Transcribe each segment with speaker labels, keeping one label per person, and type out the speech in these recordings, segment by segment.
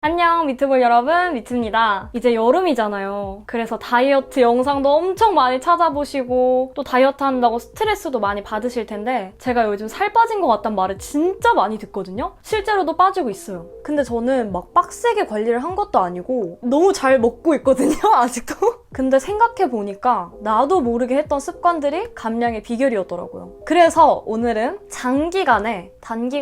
Speaker 1: 안녕 미트볼 여러분, 미트입니다. 이제 여름이잖아요. 그래서 다이어트 영상도 엄청 많이 찾아보시고 또 다이어트 한다고 스트레스도 많이 받으실 텐데 제가 요즘 살 빠진 것 같단 말을 진짜 많이 듣거든요? 실제로도 빠지고 있어요. 근데 저는 막 빡세게 관리를 한 것도 아니고 너무 잘 먹고 있거든요, 아직도? 근데 생각해보니까 나도 모르게 했던 습관들이 감량의 비결이었더라고요. 그래서 오늘은 단기간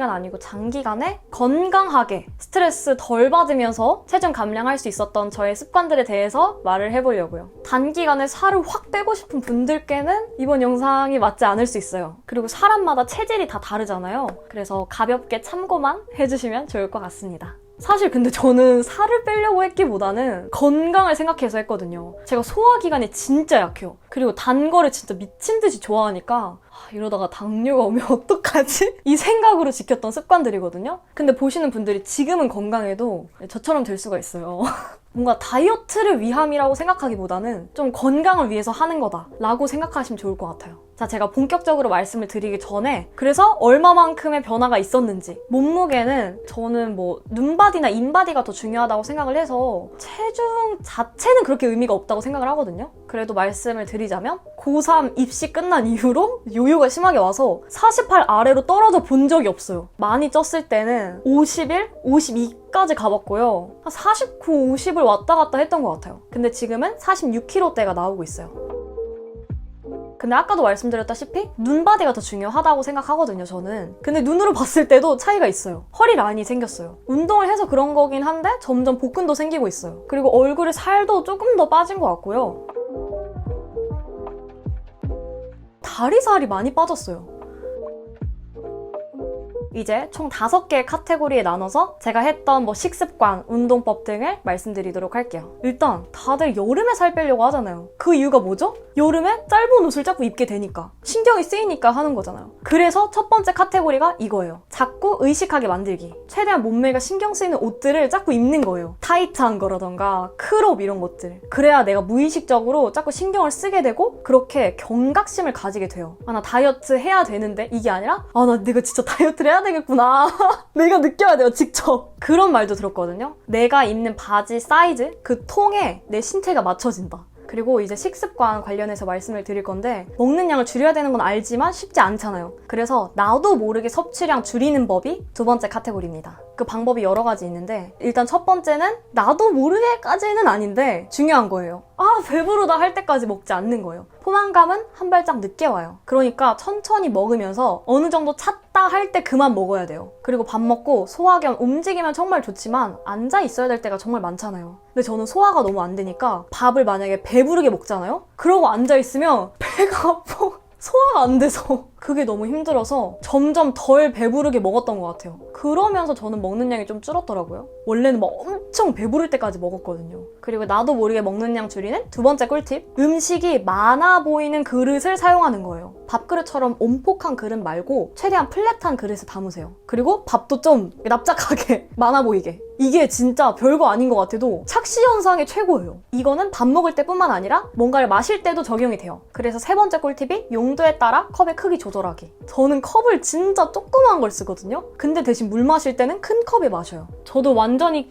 Speaker 1: 아니고 장기간에 건강하게 스트레스 덜 받으면서 체중 감량할 수 있었던 저의 습관들에 대해서 말을 해보려고요. 단기간에 살을 확 빼고 싶은 분들께는 이번 영상이 맞지 않을 수 있어요. 그리고 사람마다 체질이 다 다르잖아요. 그래서 가볍게 참고만 해주시면 좋을 것 같습니다. 사실 근데 저는 살을 빼려고 했기보다는 건강을 생각해서 했거든요. 제가 소화기관이 진짜 약해요. 그리고 단 거를 진짜 미친 듯이 좋아하니까 이러다가 당뇨가 오면 어떡하지? 이 생각으로 지켰던 습관들이거든요. 근데 보시는 분들이 지금은 건강해도 저처럼 될 수가 있어요. 뭔가 다이어트를 위함이라고 생각하기보다는 좀 건강을 위해서 하는 거다라고 생각하시면 좋을 것 같아요. 자, 제가 본격적으로 말씀을 드리기 전에 그래서 얼마만큼의 변화가 있었는지, 몸무게는 저는 뭐 눈바디나 인바디가 더 중요하다고 생각을 해서 체중 자체는 그렇게 의미가 없다고 생각을 하거든요. 그래도 말씀을 드리자면 고3 입시 끝난 이후로 요요가 심하게 와서 48 아래로 떨어져 본 적이 없어요. 많이 쪘을 때는 51, 52까지 가봤고요. 한 49, 50을 왔다 갔다 했던 것 같아요. 근데 지금은 46kg대가 나오고 있어요. 근데 아까도 말씀드렸다시피 눈바디가 더 중요하다고 생각하거든요, 저는. 근데 눈으로 봤을 때도 차이가 있어요. 허리 라인이 생겼어요. 운동을 해서 그런 거긴 한데 점점 복근도 생기고 있어요. 그리고 얼굴에 살도 조금 더 빠진 것 같고요. 다리살이 많이 빠졌어요. 이제 총 5개의 카테고리에 나눠서 제가 했던 식습관, 운동법 등을 말씀드리도록 할게요. 일단 다들 여름에 살 빼려고 하잖아요. 그 이유가 뭐죠? 여름에 짧은 옷을 자꾸 입게 되니까. 신경이 쓰이니까 하는 거잖아요. 그래서 첫 번째 카테고리가 이거예요. 자꾸 의식하게 만들기. 최대한 몸매가 신경 쓰이는 옷들을 자꾸 입는 거예요. 타이트한 거라던가 크롭 이런 것들. 그래야 내가 무의식적으로 자꾸 신경을 쓰게 되고 그렇게 경각심을 가지게 돼요. 나 다이어트 해야 되는데 이게 아니라 내가 진짜 다이어트를 해야 되겠구나. 내가 느껴야 돼요, 직접. 그런 말도 들었거든요. 내가 입는 바지 사이즈, 그 통에 내 신체가 맞춰진다. 그리고 이제 식습관 관련해서 말씀을 드릴 건데 먹는 양을 줄여야 되는 건 알지만 쉽지 않잖아요. 그래서 나도 모르게 섭취량 줄이는 법이 두 번째 카테고리입니다. 그 방법이 여러 가지 있는데 일단 첫 번째는 나도 모르게까지는 아닌데 중요한 거예요. 배부르다 할 때까지 먹지 않는 거예요. 포만감은 한 발짝 늦게 와요. 그러니까 천천히 먹으면서 어느 정도 찼다 할 때 그만 먹어야 돼요. 그리고 밥 먹고 소화 겸 움직이면 정말 좋지만 앉아 있어야 될 때가 정말 많잖아요. 근데 저는 소화가 너무 안 되니까 밥을 만약에 배부르게 먹잖아요? 그러고 앉아 있으면 배가 아파. 소화가 안 돼서 그게 너무 힘들어서 점점 덜 배부르게 먹었던 것 같아요. 그러면서 저는 먹는 양이 좀 줄었더라고요. 원래는 막 엄청 배부를 때까지 먹었거든요. 그리고 나도 모르게 먹는 양 줄이는 두 번째 꿀팁. 음식이 많아 보이는 그릇을 사용하는 거예요. 밥그릇처럼 온폭한 그릇 말고 최대한 플랫한 그릇에 담으세요. 그리고 밥도 좀 납작하게 많아 보이게. 이게 진짜 별거 아닌 것 같아도 착시 현상이 최고예요. 이거는 밥 먹을 때뿐만 아니라 뭔가를 마실 때도 적용이 돼요. 그래서 세 번째 꿀팁이 용도에 따라 컵의 크기 조절하기. 저는 컵을 진짜 조그만 걸 쓰거든요. 근데 대신 물 마실 때는 큰 컵에 마셔요. 저도 완전히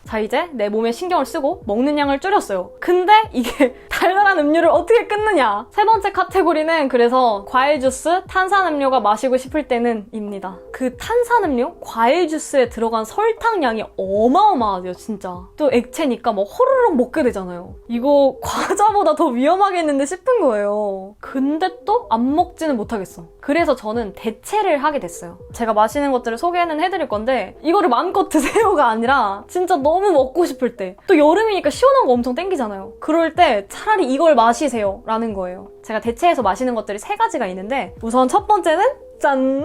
Speaker 1: 자, 이제 내 몸에 신경을 쓰고 먹는 양을 줄였어요. 근데 이게 달달한 음료를 어떻게 끊느냐. 세 번째 카테고리는 그래서 과일 주스, 탄산음료가 마시고 싶을 때는 입니다. 그 탄산음료, 과일 주스에 들어간 설탕량이 어마어마하대요, 진짜. 또 액체니까 호로록 먹게 되잖아요. 이거 과자보다 더 위험하겠는데 싶은 거예요. 근데 또 안 먹지는 못하겠어. 그래서 저는 대체를 하게 됐어요. 제가 마시는 것들을 소개는 해드릴 건데 이거를 마음껏 드세요가 아니라 진짜 너무 먹고 싶을 때, 또 여름이니까 시원한 거 엄청 땡기잖아요. 그럴 때 차라리 이걸 마시세요 라는 거예요. 제가 대체해서 마시는 것들이 3가지가 있는데 우선 첫 번째는 짠!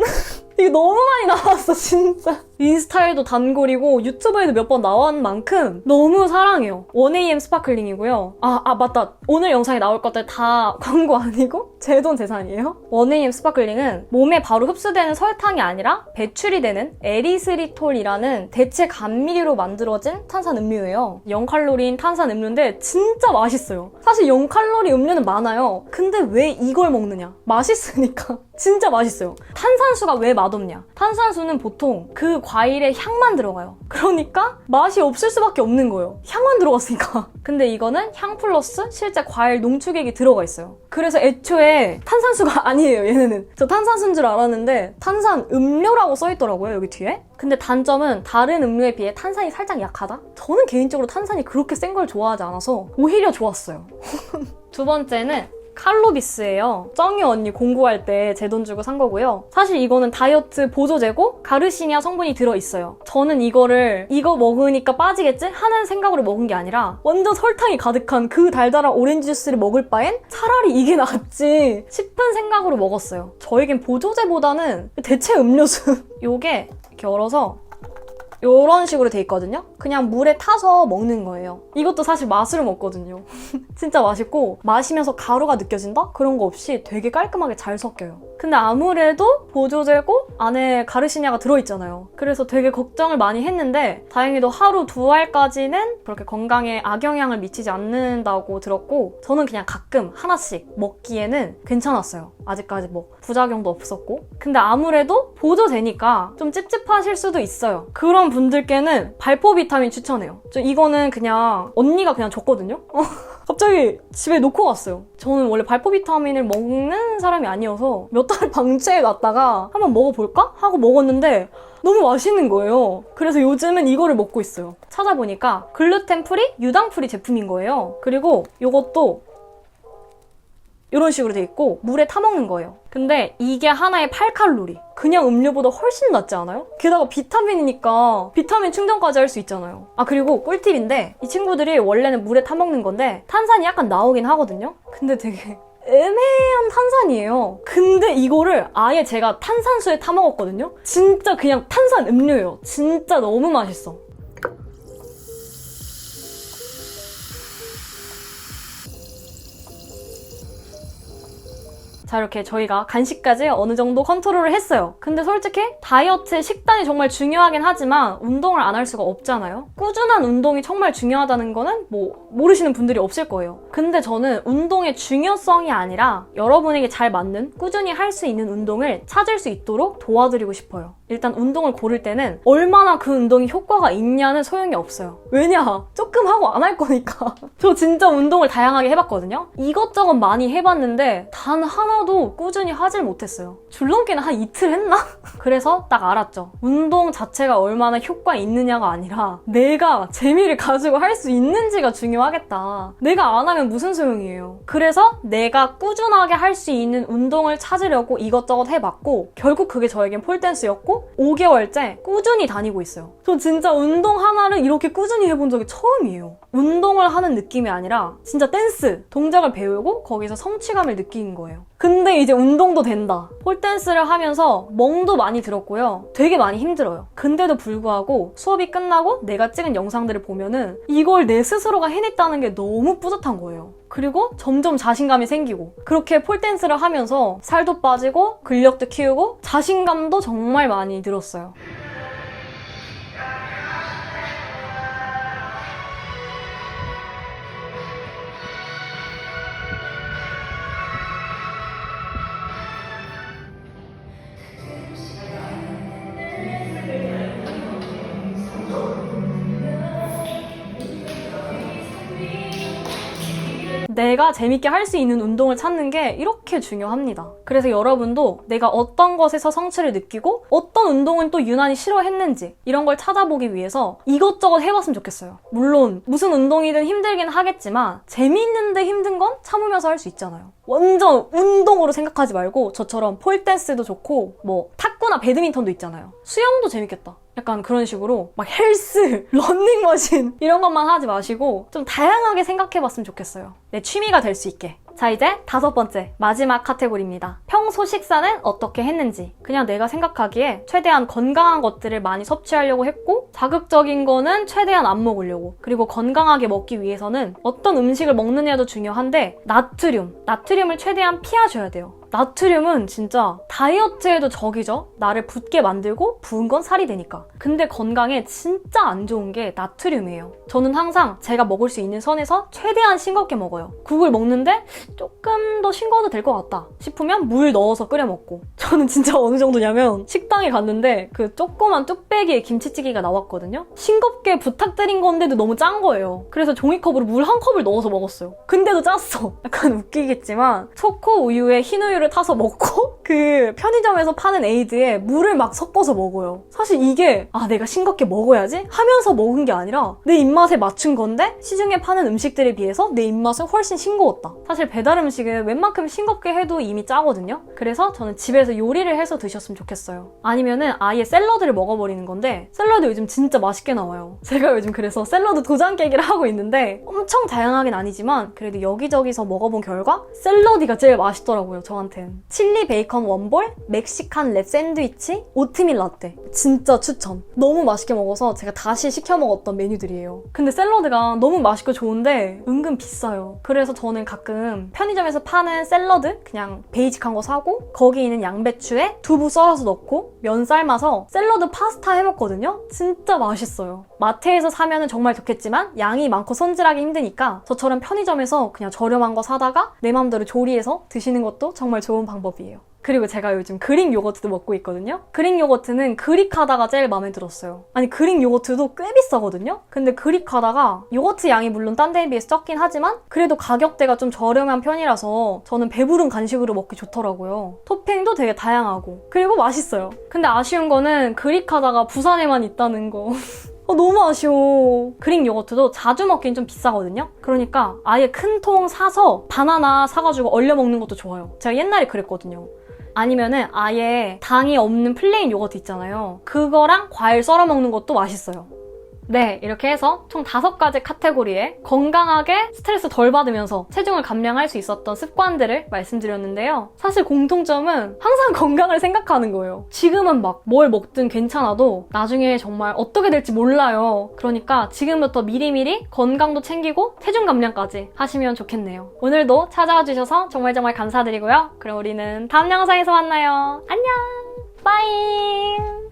Speaker 1: 이게 너무 많이 나왔어, 진짜. 인스타에도 단골이고 유튜브에도 몇 번 나온 만큼 너무 사랑해요. 1AM 스파클링이고요. 맞다. 오늘 영상에 나올 것들 다 광고 아니고 제 돈 재산이에요. 1AM 스파클링은 몸에 바로 흡수되는 설탕이 아니라 배출이 되는 에리스리톨이라는 대체 감미료로 만들어진 탄산음료예요. 0칼로리인 탄산음료인데 진짜 맛있어요. 사실 0칼로리 음료는 많아요. 근데 왜 이걸 먹느냐? 맛있으니까. 진짜 맛있어요. 탄산수가 왜 맛없냐? 탄산수는 보통 그 과일의 향만 들어가요. 그러니까 맛이 없을 수밖에 없는 거예요. 향만 들어갔으니까. 근데 이거는 향 플러스 실제 과일 농축액이 들어가 있어요. 그래서 애초에 탄산수가 아니에요, 얘네는. 저 탄산수인 줄 알았는데 탄산 음료라고 써있더라고요, 여기 뒤에. 근데 단점은 다른 음료에 비해 탄산이 살짝 약하다? 저는 개인적으로 탄산이 그렇게 센 걸 좋아하지 않아서 오히려 좋았어요. 두 번째는 칼로비스예요. 쩡이 언니 공부할 때 제 돈 주고 산 거고요. 사실 이거는 다이어트 보조제고 가르시니아 성분이 들어있어요. 저는 이거 먹으니까 빠지겠지? 하는 생각으로 먹은 게 아니라 완전 설탕이 가득한 그 달달한 오렌지 주스를 먹을 바엔 차라리 이게 낫지 싶은 생각으로 먹었어요. 저에겐 보조제보다는 대체 음료수. 요게 이렇게 열어서 이런 식으로 돼 있거든요? 그냥 물에 타서 먹는 거예요. 이것도 사실 맛으로 먹거든요. 진짜 맛있고 마시면서 가루가 느껴진다? 그런 거 없이 되게 깔끔하게 잘 섞여요. 근데 아무래도 보조제고 안에 가르시니아가 들어있잖아요. 그래서 되게 걱정을 많이 했는데 다행히도 하루 2알까지는 그렇게 건강에 악영향을 미치지 않는다고 들었고 저는 그냥 가끔 하나씩 먹기에는 괜찮았어요. 아직까지 뭐 부작용도 없었고. 근데 아무래도 보조제니까 좀 찝찝하실 수도 있어요. 그런 분들께는 발포 비타민 추천해요. 이거는 그냥 언니가 그냥 줬거든요? 갑자기 집에 놓고 갔어요. 저는 원래 발포 비타민을 먹는 사람이 아니어서 몇 달 방치해 놨다가 한번 먹어볼까? 하고 먹었는데 너무 맛있는 거예요. 그래서 요즘은 이거를 먹고 있어요. 찾아보니까 글루텐 프리, 유당 프리 제품인 거예요. 그리고 이것도 이런 식으로 돼 있고 물에 타먹는 거예요. 근데 이게 하나에 8칼로리. 그냥 음료보다 훨씬 낫지 않아요? 게다가 비타민이니까 비타민 충전까지 할 수 있잖아요. 아 그리고 꿀팁인데 이 친구들이 원래는 물에 타먹는 건데 탄산이 약간 나오긴 하거든요? 근데 되게 애매한 탄산이에요. 근데 이거를 아예 제가 탄산수에 타먹었거든요? 진짜 그냥 탄산 음료예요. 진짜 너무 맛있어. 자, 이렇게 저희가 간식까지 어느 정도 컨트롤을 했어요. 근데 솔직히 다이어트에 식단이 정말 중요하긴 하지만 운동을 안 할 수가 없잖아요. 꾸준한 운동이 정말 중요하다는 거는 뭐 모르시는 분들이 없을 거예요. 근데 저는 운동의 중요성이 아니라 여러분에게 잘 맞는 꾸준히 할 수 있는 운동을 찾을 수 있도록 도와드리고 싶어요. 일단 운동을 고를 때는 얼마나 그 운동이 효과가 있냐는 소용이 없어요. 왜냐? 조금 하고 안 할 거니까. 저 진짜 운동을 다양하게 해봤거든요? 이것저것 많이 해봤는데 단 하나도 꾸준히 하질 못했어요. 줄넘기는 한 이틀 했나? 그래서 딱 알았죠. 운동 자체가 얼마나 효과 있느냐가 아니라 내가 재미를 가지고 할 수 있는지가 중요하겠다. 내가 안 하면 무슨 소용이에요. 그래서 내가 꾸준하게 할 수 있는 운동을 찾으려고 이것저것 해봤고 결국 그게 저에겐 폴댄스였고 5개월째 꾸준히 다니고 있어요. 저 진짜 운동 하나를 이렇게 꾸준히 해본 적이 처음이에요. 운동을 하는 느낌이 아니라 진짜 댄스, 동작을 배우고 거기서 성취감을 느끼는 거예요. 근데 이제 운동도 된다. 폴댄스를 하면서 멍도 많이 들었고요. 되게 많이 힘들어요. 근데도 불구하고 수업이 끝나고 내가 찍은 영상들을 보면은 이걸 내 스스로가 해냈다는 게 너무 뿌듯한 거예요. 그리고 점점 자신감이 생기고 그렇게 폴댄스를 하면서 살도 빠지고 근력도 키우고 자신감도 정말 많이 늘었어요. 내가 재밌게 할 수 있는 운동을 찾는 게 이렇게 중요합니다. 그래서 여러분도 내가 어떤 것에서 성취를 느끼고 어떤 운동은 또 유난히 싫어했는지 이런 걸 찾아보기 위해서 이것저것 해봤으면 좋겠어요. 물론 무슨 운동이든 힘들긴 하겠지만 재미있는데 힘든 건 참으면서 할 수 있잖아요. 완전 운동으로 생각하지 말고 저처럼 폴댄스도 좋고 뭐 탁구나 배드민턴도 있잖아요. 수영도 재밌겠다. 약간 그런 식으로 막 헬스, 러닝머신 이런 것만 하지 마시고 좀 다양하게 생각해봤으면 좋겠어요. 내 취미가 될 수 있게. 자, 이제 5번째 마지막 카테고리입니다. 평소 식사는 어떻게 했는지. 그냥 내가 생각하기에 최대한 건강한 것들을 많이 섭취하려고 했고 자극적인 거는 최대한 안 먹으려고. 그리고 건강하게 먹기 위해서는 어떤 음식을 먹느냐도 중요한데 나트륨을 최대한 피하셔야 돼요. 나트륨은 진짜 다이어트에도 적이죠. 나를 붓게 만들고 부은 건 살이 되니까. 근데 건강에 진짜 안 좋은 게 나트륨이에요. 저는 항상 제가 먹을 수 있는 선에서 최대한 싱겁게 먹어요. 국을 먹는데 조금 더 싱거워도 될 것 같다 싶으면 물 넣어서 끓여 먹고. 저는 진짜 어느 정도냐면 식당에 갔는데 그 조그만 뚝배기에 김치찌개가 나왔거든요. 싱겁게 부탁드린 건데도 너무 짠 거예요. 그래서 종이컵으로 물 한 컵을 넣어서 먹었어요. 근데도 짰어. 약간 웃기겠지만 초코 우유에 흰 우유를 타서 먹고 그 편의점에서 파는 에이드에 물을 막 섞어서 먹어요. 사실 이게 내가 싱겁게 먹어야지 하면서 먹은 게 아니라 내 입맛에 맞춘 건데 시중에 파는 음식들에 비해서 내 입맛은 훨씬 싱거웠다. 사실 배달 음식은 웬만큼 싱겁게 해도 이미 짜거든요. 그래서 저는 집에서 요리를 해서 드셨으면 좋겠어요. 아니면은 아예 샐러드를 먹어버리는 건데 샐러드 요즘 진짜 맛있게 나와요. 제가 요즘 그래서 샐러드 도장 깨기를 하고 있는데 엄청 다양하긴 아니지만 그래도 여기저기서 먹어본 결과 샐러디가 제일 맛있더라고요, 저한텐. 칠리 베이컨 원볼, 멕시칸 랩 샌드위치, 오트밀 라떼. 진짜 추천. 너무 맛있게 먹어서 제가 다시 시켜 먹었던 메뉴들이에요. 근데 샐러드가 너무 맛있고 좋은데 은근 비싸요. 그래서 저는 가끔 편의점에서 파는 샐러드 그냥 베이직한 거 사고 거기 있는 양배추에 두부 썰어서 넣고 면 삶아서 샐러드 파스타 해먹거든요? 진짜 맛있어요. 마트에서 사면은 정말 좋겠지만 양이 많고 손질하기 힘드니까 저처럼 편의점에서 그냥 저렴한 거 사다가 내 맘대로 조리해서 드시는 것도 정말 좋은 방법이에요. 그리고 제가 요즘 그릭 요거트도 먹고 있거든요. 그릭 요거트는 그릭하다가 제일 마음에 들었어요. 아니 그릭 요거트도 꽤 비싸거든요. 근데 그릭하다가 요거트 양이 물론 딴 데에 비해서 적긴 하지만 그래도 가격대가 좀 저렴한 편이라서 저는 배부른 간식으로 먹기 좋더라고요. 토핑도 되게 다양하고 그리고 맛있어요. 근데 아쉬운 거는 그릭하다가 부산에만 있다는 거. 너무 아쉬워. 그릭 요거트도 자주 먹긴 좀 비싸거든요. 그러니까 아예 큰 통 사서 바나나 사가지고 얼려 먹는 것도 좋아요. 제가 옛날에 그랬거든요. 아니면은 아예 당이 없는 플레인 요거트 있잖아요. 그거랑 과일 썰어 먹는 것도 맛있어요. 네, 이렇게 해서 총 5가지 카테고리에 건강하게 스트레스 덜 받으면서 체중을 감량할 수 있었던 습관들을 말씀드렸는데요. 사실 공통점은 항상 건강을 생각하는 거예요. 지금은 막 뭘 먹든 괜찮아도 나중에 정말 어떻게 될지 몰라요. 그러니까 지금부터 미리미리 건강도 챙기고 체중 감량까지 하시면 좋겠네요. 오늘도 찾아와 주셔서 정말 감사드리고요. 그럼 우리는 다음 영상에서 만나요. 안녕! 빠잉!